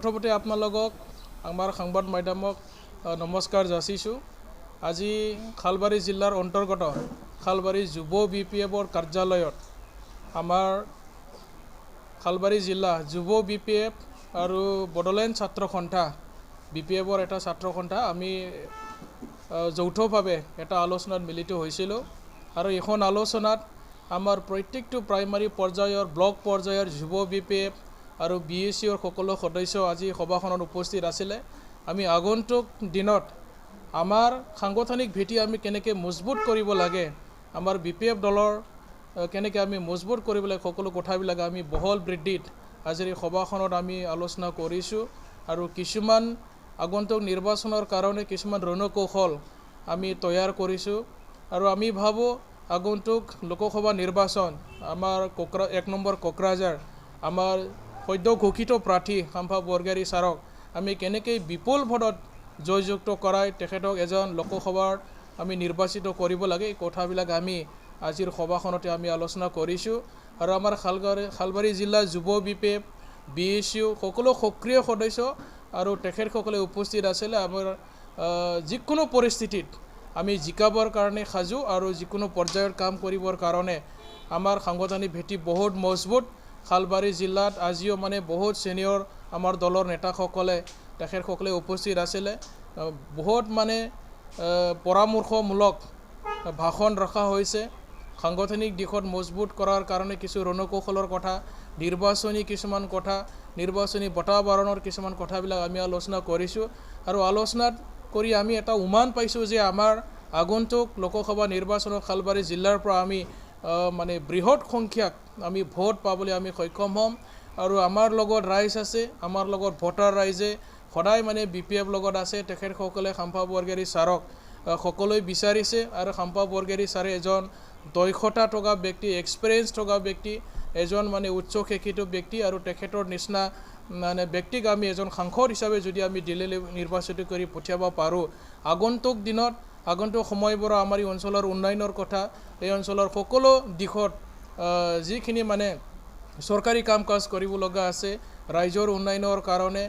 প্ৰথমতে আপোনালোকক আমাৰ সংবাদ মাধ্যমক নমস্কাৰ যাচিছোঁ। আজি খালবাৰী জিলাৰ অন্তৰ্গত খালবাৰী যুৱ BPFৰ কাৰ্যালয়ত আমাৰ খালবাৰী জিলা যুৱ BPF আৰু বড়োলেণ্ড ছাত্ৰ সন্থা BPFৰ এটা ছাত্ৰ সন্থা আমি যৌথভাৱে এটা আলোচনাত মিলিত হৈছিলোঁ আৰু এখন আলোচনাত আমাৰ প্ৰত্যেকটো প্ৰাইমাৰী পৰ্যায়ৰ ব্লক পৰ্যায়ৰ যুৱ BPF আৰু BSCৰ সকলো সদস্য আজি সভাখনত উপস্থিত আছিলে। আমি আগন্তুক দিনত আমাৰ সাংগঠনিক ভেটি আমি কেনেকৈ মজবুত কৰিব লাগে, আমাৰ BPF দলৰ কেনেকৈ আমি মজবুত কৰিব লাগে, সকলো কথাবিলাক আমি বহল বৃদ্ধিত আজিৰ সভাখনত আমি আলোচনা কৰিছোঁ আৰু কিছুমান আগন্তুক নিৰ্বাচনৰ কাৰণে কিছুমান ৰণকৌশল আমি তৈয়াৰ কৰিছোঁ আৰু আমি ভাবোঁ আগন্তুক লোকসভা নিৰ্বাচন আমাৰ 1 নম্বৰ কোকৰাঝাৰ আমাৰ সদ্য ঘোষিত প্ৰাৰ্থী খাম্ফা বৰগোহাঁই ছাৰক আমি কেনেকৈ বিপুল ভোটত জয়যুক্ত কৰাই তেখেতক এজন লোকসভাৰ আমি নিৰ্বাচিত কৰিব লাগে, এই কথাবিলাক আমি আজিৰ সভাখনতে আমি আলোচনা কৰিছোঁ আৰু আমাৰ খালবাৰী জিলা যুৱ BPF BSC সকলো সক্ৰিয় সদস্য আৰু তেখেতসকলে উপস্থিত আছিলে। আমাৰ যিকোনো পৰিস্থিতিত আমি জিকাবৰ কাৰণে সাজু আৰু যিকোনো পৰ্যায়ত কাম কৰিবৰ কাৰণে আমাৰ সাংগঠনিক ভেটি বহুত মজবুত। খালবাৰী জিলাত আজিও মানে বহুত সিনিয়ৰ আমাৰ দলৰ নেতাসকলে তেখেতসকলে উপস্থিত আছিলে। বহুত মানে পৰামৰ্শমূলক ভাষণ ৰখা হৈছে। সাংগঠনিক দিশত মজবুত কৰাৰ কাৰণে কিছু ৰণকৌশলৰ কথা, নিৰ্বাচনী কিছুমান কথা, নিৰ্বাচনী বাতাবৰণৰ কিছুমান কথাবিলাক আমি আলোচনা কৰিছোঁ আৰু আলোচনাত কৰি আমি এটা উমান পাইছোঁ যে আমাৰ আগন্তুক লোকসভা নিৰ্বাচনত খালবাৰী জিলাৰ পৰা আমি মানে বৃহৎ সংখ্যক আমি ভোট পাবলৈ আমি সক্ষম হ'ম আৰু আমাৰ লগত ৰাইজ আছে, আমাৰ লগত ভোটাৰ ৰাইজে সদায় মানে BPF লগত আছে। তেখেতসকলে খাম্ফা বৰগোহাঁই ছাৰক সকলোৱে বিচাৰিছে আৰু খাম্ফা বৰগোহাঁই ছাৰে এজন দক্ষতা থকা ব্যক্তি, এক্সপিৰিয়েঞ্চ থকা ব্যক্তি, এজন মানে উচ্চ শিক্ষিত ব্যক্তি আৰু তেখেতৰ নিচিনা মানে ব্যক্তিক আমি এজন সাংসদ হিচাপে যদি আমি দিল্লীলৈ নিৰ্বাচিত কৰি পঠিয়াব পাৰোঁ, আগন্তুক দিনত আগন্তুক সময়বোৰৰ আমাৰ এই অঞ্চলৰ উন্নয়নৰ কথা, এই অঞ্চলৰ সকলো দিশত যিখিনি মানে চৰকাৰী কাম কাজ কৰিব লগা আছে ৰাইজৰ উন্নয়নৰ কাৰণে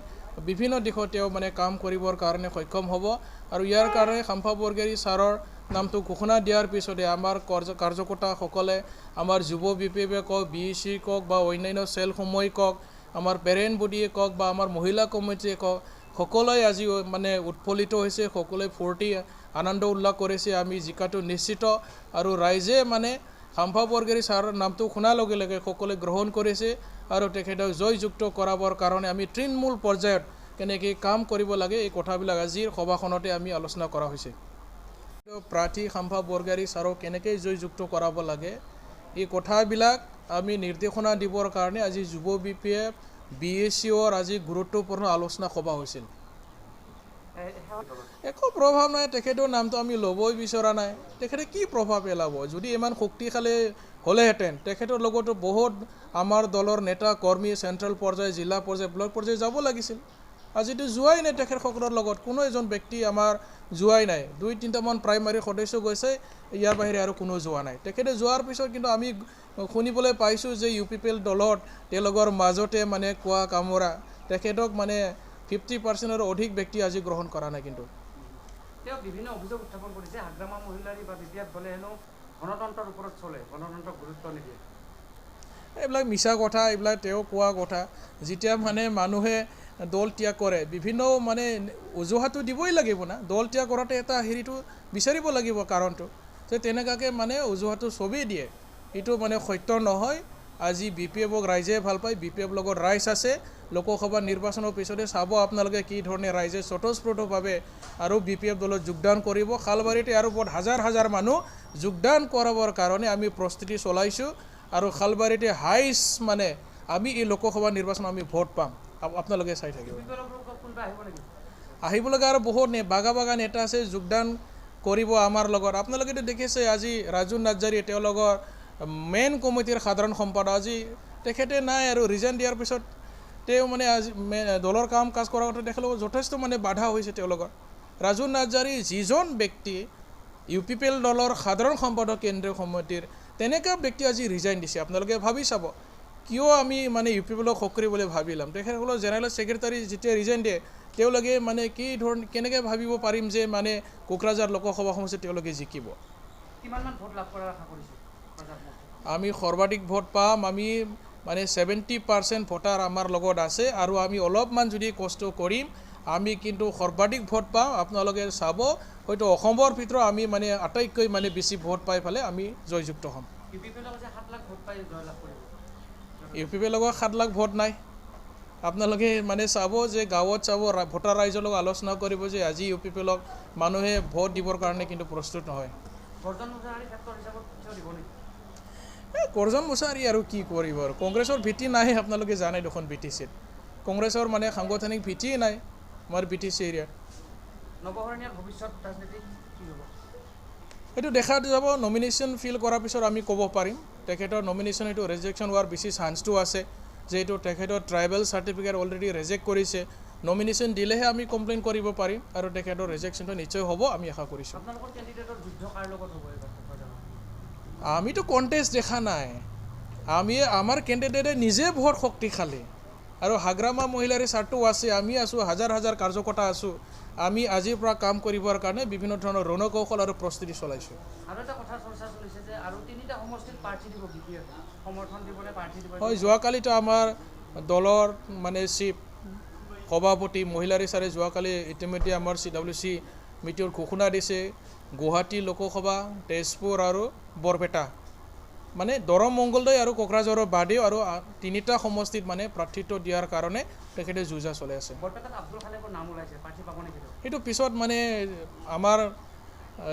বিভিন্ন দিশত তেওঁ মানে কাম কৰিবৰ কাৰণে সক্ষম হ'ব আৰু ইয়াৰ কাৰণে খাম্ফা বৰগোহাঁই ছাৰৰ নামটো ঘোষণা দিয়াৰ পিছতে আমাৰ কাৰ্যকৰ্তাসকলে আমাৰ যুৱ BPF কওক, BSC কওক বা অন্যান্য চেলসমূহে কওক, আমাৰ পেৰেণ্ট বডিয়ে কওক বা আমাৰ মহিলা কমিটিয়ে কওক, সকলোৱে আজি মানে উৎফুল্লিত হৈছে, সকলোৱে ফূৰ্তি আনন্দ উল্লাস কৰিছে। আমি জিকাটো নিশ্চিত আৰু ৰাইজে মানে খাম্ফা বৰগোহাঁই ছাৰৰ নামটো শুনাৰ লগে লগে সকলোৱে গ্ৰহণ কৰিছে আৰু তেখেতক জয়যুক্ত কৰাবৰ কাৰণে আমি তৃণমূল পৰ্যায়ত কেনেকৈ কাম কৰিব লাগে এই কথাবিলাক আজিৰ সভাখনতে আমি আলোচনা কৰা হৈছে। প্ৰাৰ্থী খাম্ফা বৰগোহাঁই ছাৰক কেনেকৈ জয়যুক্ত কৰাব লাগে এই কথাবিলাক আমি নিৰ্দেশনা দিবৰ কাৰণে আজি যুৱ BPF BSCৰ আজি গুৰুত্বপূৰ্ণ আলোচনা সভা হৈছিল। একো প্ৰভাৱ নাই, তেখেতৰ নামটো আমি ল'বই বিচৰা নাই। তেখেতে কি প্ৰভাৱ পেলাব? যদি ইমান শক্তিশালী হ'লেহেঁতেন তেখেতৰ লগতো বহুত আমাৰ দলৰ নেতা কৰ্মী চেণ্ট্ৰেল পৰ্যায়, জিলা পৰ্যায়, ব্লক পৰ্যায় যাব লাগিছিল। আজিতো যোৱাই নাই তেখেতসকলৰ লগত, কোনো এজন ব্যক্তি আমাৰ যোৱাই নাই। 2-3টামান প্ৰাইমাৰী সদস্য গৈছে, ইয়াৰ বাহিৰে আৰু কোনো যোৱা নাই। তেখেতে যোৱাৰ পিছত কিন্তু আমি শুনিবলৈ পাইছোঁ যে UPPL দলত তেওঁলোকৰ মাজতে মানে কোৱা কামোৰা তেখেতক মানে 50%ৰ অধিক ব্যক্তি আজি গ্ৰহণ কৰা নাই। কিন্তু তেওঁ বিভিন্ন অভিযোগ উত্থাপন কৰিছে, হাগ্ৰামা মহিলাৰী বা BPF দলে হেনো গণতন্ত্ৰৰ ওপৰত চলে, গণতন্ত্ৰক গুৰুত্ব নিদিয়ে। এইবিলাক মিছা কথা, এইবিলাক তেওঁ কোৱা কথা। যেতিয়া মানে মানুহে দল ত্যাগ কৰে বিভিন্ন মানে অজুহাতো দিবই লাগিব না, দল ত্যাগ কৰোঁতে এটা হেৰিটো বিচাৰিব লাগিব কাৰণটো, যে তেনেকুৱাকৈ মানে অজুহাতো চবেই দিয়ে, এইটো মানে সত্য নহয়। আজি BPFক ৰাইজে ভাল পায়, BPF লগত ৰাইজ আছে। লোকসভা নিৰ্বাচনৰ পিছতে চাব আপোনালোকে কি ধৰণে ৰাইজে স্বতঃস্ফূৰ্তভাৱে আৰু BPF দলত যোগদান কৰিব। খালবাৰীতে আৰু বহুত হাজাৰ হাজাৰ মানুহ যোগদান কৰাবৰ কাৰণে আমি প্ৰস্তুতি চলাইছোঁ আৰু খালবাৰীতে হাইষ্ট মানে আমি এই লোকসভা নিৰ্বাচনত আমি ভোট পাম, আপোনালোকে চাই থাকিব। আহিব লগা আৰু বহুত বাগা নেতা আছে যোগদান কৰিব আমাৰ লগত। আপোনালোকেতো দেখিছে আজি ৰাজু নাৰ্জাৰী তেওঁলোকৰ মেইন কমিটিৰ সাধাৰণ সম্পাদক, আজি তেখেতে নাই আৰু ৰিজাইন দিয়াৰ পিছত তেওঁ মানে আজি দলৰ কাম কাজ কৰাৰ কথা তেখেতলোকৰ যথেষ্ট মানে বাধা হৈছে তেওঁলোকৰ। ৰাজু নাৰ্জাৰী যিজন ব্যক্তি UPPL দলৰ সাধাৰণ সম্পাদক কেন্দ্ৰীয় সমিতিৰ, তেনেকুৱা ব্যক্তি আজি ৰিজাইন দিছে। আপোনালোকে ভাবি চাব কিয় আমি মানে ইউ পি পি এলক সক্ৰিয় বুলি ভাবিলাম তেখেতসকলৰ জেনেৰেল ছেক্ৰেটাৰী যেতিয়া ৰিজাইন দিয়ে তেওঁলোকে মানে কি কেনেকৈ ভাবিব পাৰিম যে মানে কোকৰাঝাৰ লোকসভা সমষ্টিত তেওঁলোকে জিকিব কিমানমান ভোট লাভ কৰাৰ আশা কৰিছে আমি সৰ্বাধিক ভোট পাম আমি মানে 70% ভোটাৰ আমাৰ লগত আছে আৰু আমি অলপমান যদি কষ্ট কৰিম আমি কিন্তু সৰ্বাধিক ভোট পাম আপোনালোকে চাব হয়তো অসমৰ ভিতৰত আমি মানে আটাইতকৈ মানে বেছি ভোট পাই ফালে আমি জয়যুক্ত হ'ম ইউ পি পি এলৰ যে 7 লাখ ভোট পাই জয়লাভ কৰিব ইউ পি পি এলৰ 7 লাখ ভোট নাই আপোনালোকে মানে চাব যে গাঁৱত চাব ভোটাৰ ৰাইজৰ লগত আলোচনা কৰিব যে আজি ইউ পি পি এলক মানুহে ভোট দিবৰ কাৰণে কিন্তু প্ৰস্তুত নহয় গৰ্জন মুছাহাৰী ক্ষেত্ৰৰ হিচাপত কিয় দিব নেকি গৰ্জন মুছাহাৰী আৰু কি কৰিব আৰু কংগ্ৰেছৰ ভিত্তি নাই আপোনালোকে জানে দেখোন বি টি চিত কংগ্ৰেছৰ মানে সাংগঠনিক ভিত্তিয়ে নাই আমাৰ বি টি চি এৰিয়াত নৱশৰণীয়াৰ ভৱিষ্যত ৰাজনীতি কি হ'ব এইটো দেখা যাব নমিনেশ্যন ফিল কৰাৰ পিছত আমি ক'ব পাৰিম তেখেতৰ নমিনেশ্যন এইটো ৰিজেকশ্যন হোৱাৰ বেছি চান্সটো আছে যিহেতু তেখেতৰ ট্ৰাইবেল চাৰ্টিফিকেট অলৰেডি ৰিজেক্ট কৰিছে নমিনেশ্যন দিলেহে আমি কমপ্লেইন কৰিব পাৰিম আৰু তেখেতৰ ৰিজেকশ্যনটো নিশ্চয় হ'ব আমি আশা কৰিছোঁ আপোনালোকৰ কেণ্ডিডেটৰ যুদ্ধ কাৰ লগত হ'ব এইবাৰ আমিতো কণ্টেষ্ট দেখা নাই আমি আমাৰ কেণ্ডিডেটে নিজে ভোট শক্তিশালী আৰু হাগ্ৰামা মহিলাৰ স্বাৰ্থও আছে আমি আছোঁ হাজাৰ হাজাৰ কাৰ্যকৰ্তা আছোঁ আমি আজিৰ পৰা কাম কৰিবৰ কাৰণে বিভিন্ন ধৰণৰ ৰণকৌশল আৰু প্ৰস্তুতি চলাইছোঁ আৰু এটা কথা চৰ্চা চলিছে যে আৰু 3টা সমষ্টিত প্ৰাৰ্থী দিব বিপিএফ সমৰ্থন দিবলৈ প্ৰাৰ্থী দিব হয় যোৱাকালিতো আমাৰ দলৰ মানে চিফ সভাপতি মহিলাৰ চাৰে যোৱাকালি ইতিমধ্যে আমাৰ CWC মিটিঙৰ ঘোষণা দিছে গুৱাহাটী লোকসভা তেজপুৰ আৰু বৰপেটা মানে দৰং মংগলদৈ আৰু কোকৰাঝাৰৰ বাদেও আৰু 3টা সমষ্টিত মানে প্ৰাৰ্থিত্ব দিয়াৰ কাৰণে তেখেতে যুঁজা চলাই আছে বৰপেটাত আব্দুল খালেকৰ নাম ওলাইছে প্ৰাৰ্থী পাব নেকি সেইটো পিছত মানে আমাৰ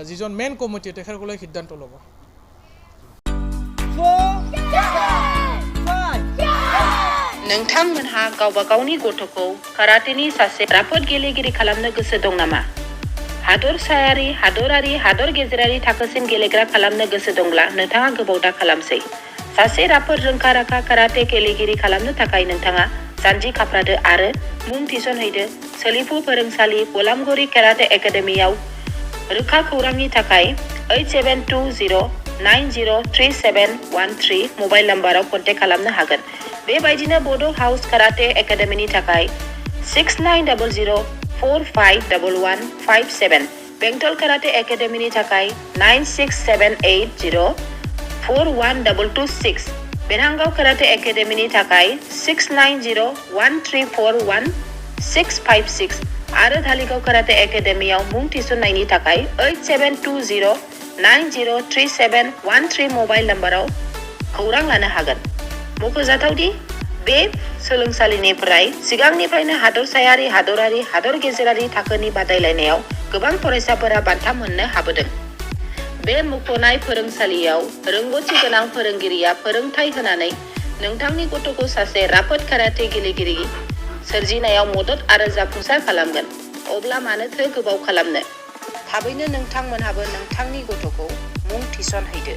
যিজন মেইন কমিটি তেখেতসকলে সিদ্ধান্ত ল'ব नोंथांमोनहा गावबा गावनि गथ'खौ काराटेनि सासे राफोद गेलेगिरि खालामनो गोसो दं नामा? हादरसायारि, हादरारि, हादर गेजेरारि थाखोसिम गेलेग्रा खालामनो गोसो दंब्ला नोंथाङा गोबाव दा खालामसै। सासे राफोद रोंखा-राखा काराटे गेलेगिरि खालामनो थाखाय नोंथाङा जानजि खाफ्रादो आरो मुं थिसनहैदो सोलिफु फोरोंसालि बलामगुरि काराटे एकाडेमियाव। रोखा खौरांनि थाखाय 8720903713 मबाइल नाम्बाराव कन्टेक्ट खालामनो हागोन। बेबायदिनो बड' हाउस काराटे एकाडेमिनि थाखाय 6900451157 बेंटल काराटे एकाडेमिनि थाखाय 9678041226 बेरहांगाव काराटे एकाडेमिनि थाखाय 6901341656 आरो धालिगाव काराटे एकाडेमियाव मुं थिसननायनि थाखाय 8720903713 मबाइल नाम्बाराव खौरां लानो हागोन। मख'जाथावदि बे सोलोंसालिनिफ्राय सिगांनिफ्रायनो हादरसायारि, हादरारि, हादर गेजेरारि थाखोनि बादायलायनायाव गोबां फरायसाफोरा बान्था मोननो हाबोदों। बे मुंख'नाय फोरोंसालियाव रोंग'थि गोनां फोरोंगिरिया फोरोंथाय होनानै नोंथांनि गथ'खौ सासे राफोद काराटे गेलेगिरि सोरजिनायाव मदद आरो जाफुंसार खालामगोन। अब्ला मानोथो गोबाव खालामनो? थाबैनो नोंथांमोनहाबो नोंथांनि गथ'खौ मुं थिसनहैदो।